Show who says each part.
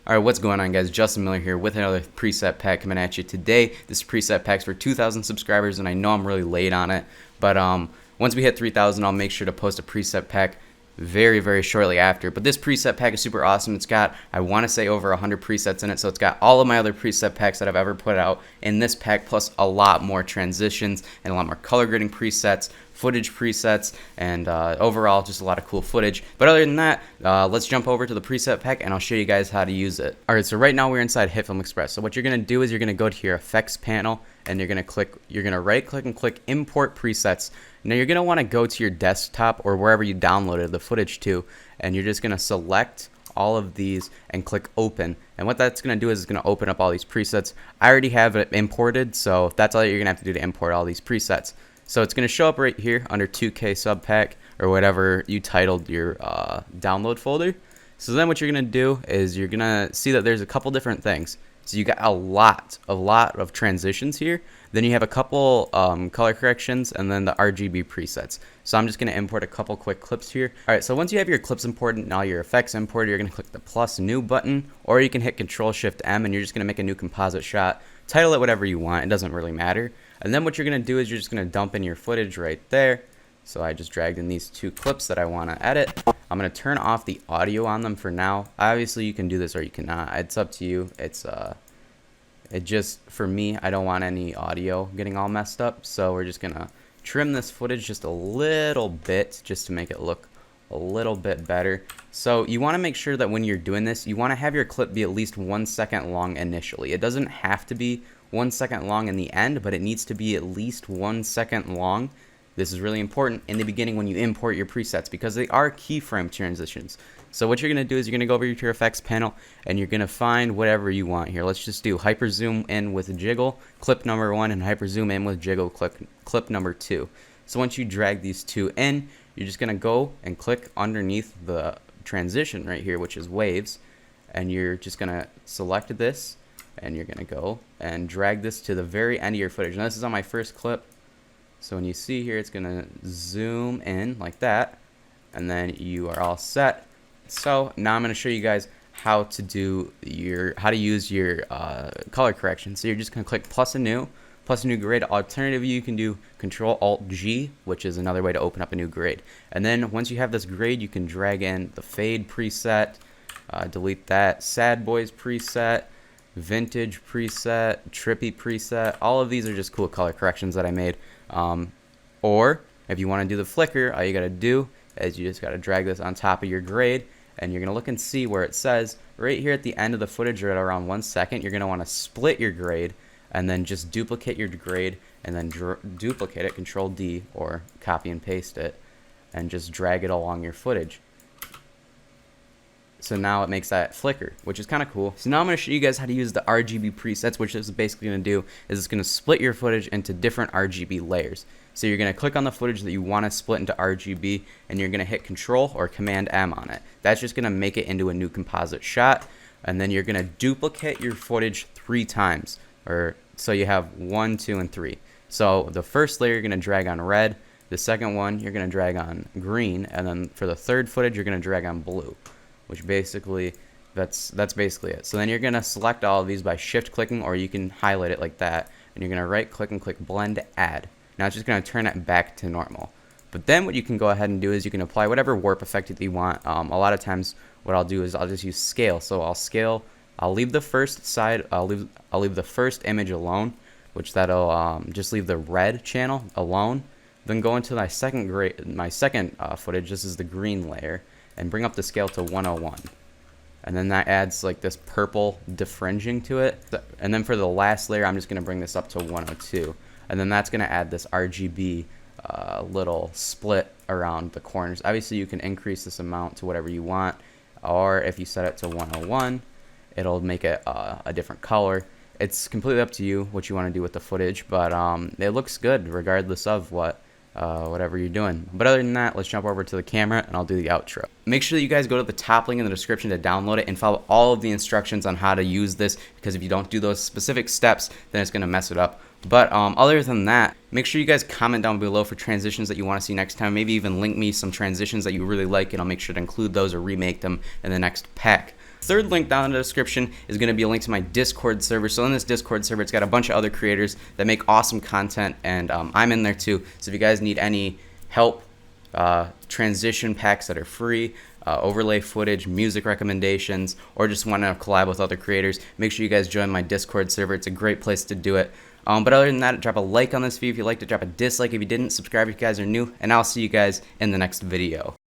Speaker 1: Alright, what's going on, guys? Justin Miller here with another preset pack coming at you today. This preset pack's for 2,000 subscribers, and I know I'm really late on it, but once we hit 3,000, I'll make sure to post a preset pack very shortly after. But this preset pack is super awesome. It's got, I want to say, over 100 presets in it, so it's got all of my other preset packs that I've ever put out in this pack, plus a lot more transitions and a lot more color grading presets, footage presets, and overall just a lot of cool footage. But other than that, let's jump over to the preset pack and I'll show you guys how to use it. Alright, so right now we're inside Hitfilm Express. So what you're going to do is you're going to go to your effects panel and you're going to right click and click import presets. Now you're going to want to go to your desktop or wherever you downloaded the footage to, and you're just going to select all of these and click open. And what that's going to do is it's going to open up all these presets. I already have it imported, so that's all you're going to have to do to import all these presets. So it's going to show up right here under 2K sub pack or whatever you titled your download folder. So then what you're going to do is you're going to see that there's a couple different things. So you got a lot of transitions here. Then you have a couple color corrections and then the RGB presets. So I'm just going to import a couple quick clips here. Alright, so once you have your clips imported and all your effects imported, you're going to click the plus new button, or you can hit Control-Shift-M and you're just going to make a new composite shot. Title it whatever you want. It doesn't really matter. And then what you're going to do is you're just going to dump in your footage right there. So I just dragged in these two clips that I want to edit. I'm going to turn off the audio on them for now. Obviously you can do this or you cannot. It's up to you. It just, for me, I don't want any audio getting all messed up. So we're just going to trim this footage just a little bit just to make it look a little bit better. So you want to make sure that when you're doing this, you want to have your clip be at least 1 second long initially. It doesn't have to be 1 second long in the end, but it needs to be at least 1 second long. This is really important in the beginning when you import your presets because they are keyframe transitions. So what you're going to do is you're going to go over to your effects panel and you're going to find whatever you want here. Let's just do hyper zoom in with jiggle, clip number 1, and hyper zoom in with jiggle, clip number 2. So once you drag these two in, you're just going to go and click underneath the transition right here, which is waves, and you're just going to select this and you're going to go and drag this to the very end of your footage. Now this is on my first clip. So when you see here, it's going to zoom in like that, and then you are all set. So now I'm going to show you guys how to use your color correction. So you're just going to click plus a new grade. Alternatively, you can do Control-Alt-G, which is another way to open up a new grade. And then once you have this grade, you can drag in the fade preset, delete that, sad boys preset, vintage preset, trippy preset. All of these are just cool color corrections that I made. Or if you want to do the flicker, all you got to do is you just got to drag this on top of your grade, and you're going to look and see where it says right here at the end of the footage, right at around 1 second, you're going to want to split your grade and then just duplicate your grade and then duplicate it, Control D, or copy and paste it, and just drag it along your footage. So now it makes that flicker, which is kind of cool. So now I'm going to show you guys how to use the RGB presets, which this is basically going to do is it's going to split your footage into different RGB layers. So you're going to click on the footage that you want to split into RGB, and you're going to hit Control or Command M on it. That's just going to make it into a new composite shot, and then you're going to duplicate your footage 3 times, or so you have 1, 2, and 3. So the first layer you're going to drag on red, the second one you're going to drag on green, and then for the third footage you're going to drag on blue. Which basically, that's basically it. So then you're going to select all of these by shift clicking, or you can highlight it like that, and you're going to right click and click blend add. Now it's just going to turn it back to normal. But then what you can go ahead and do is you can apply whatever warp effect that you want. A lot of times what I'll do is I'll just use scale. So I'll leave the first side, I'll leave the first image alone, which that'll just leave the red channel alone. Then go into my second footage. This is the green layer, and bring up the scale to 101. And then that adds like this purple defringing to it. And then for the last layer, I'm just going to bring this up to 102. And then that's going to add this RGB little split around the corners. Obviously, you can increase this amount to whatever you want. Or if you set it to 101, it'll make it a different color. It's completely up to you what you want to do with the footage. But it looks good regardless of whatever you're doing. But other than that, let's jump over to the camera and I'll do the outro. Make sure that you guys go to the top link in the description to download it and follow all of the instructions on how to use this, because if you don't do those specific steps, then it's going to mess it up. But other than that, make sure you guys comment down below for transitions that you want to see next time. Maybe even link me some transitions that you really like, and I'll make sure to include those or remake them in the next pack. Third link down in the description is going to be a link to my Discord server. So in this Discord server, it's got a bunch of other creators that make awesome content, and I'm in there too. So if you guys need any help, transition packs that are free, overlay footage, music recommendations, or just want to collab with other creators, make sure you guys join my Discord server. It's a great place to do it. But other than that, drop a like on this video if you liked it, drop a dislike if you didn't, subscribe if you guys are new, and I'll see you guys in the next video.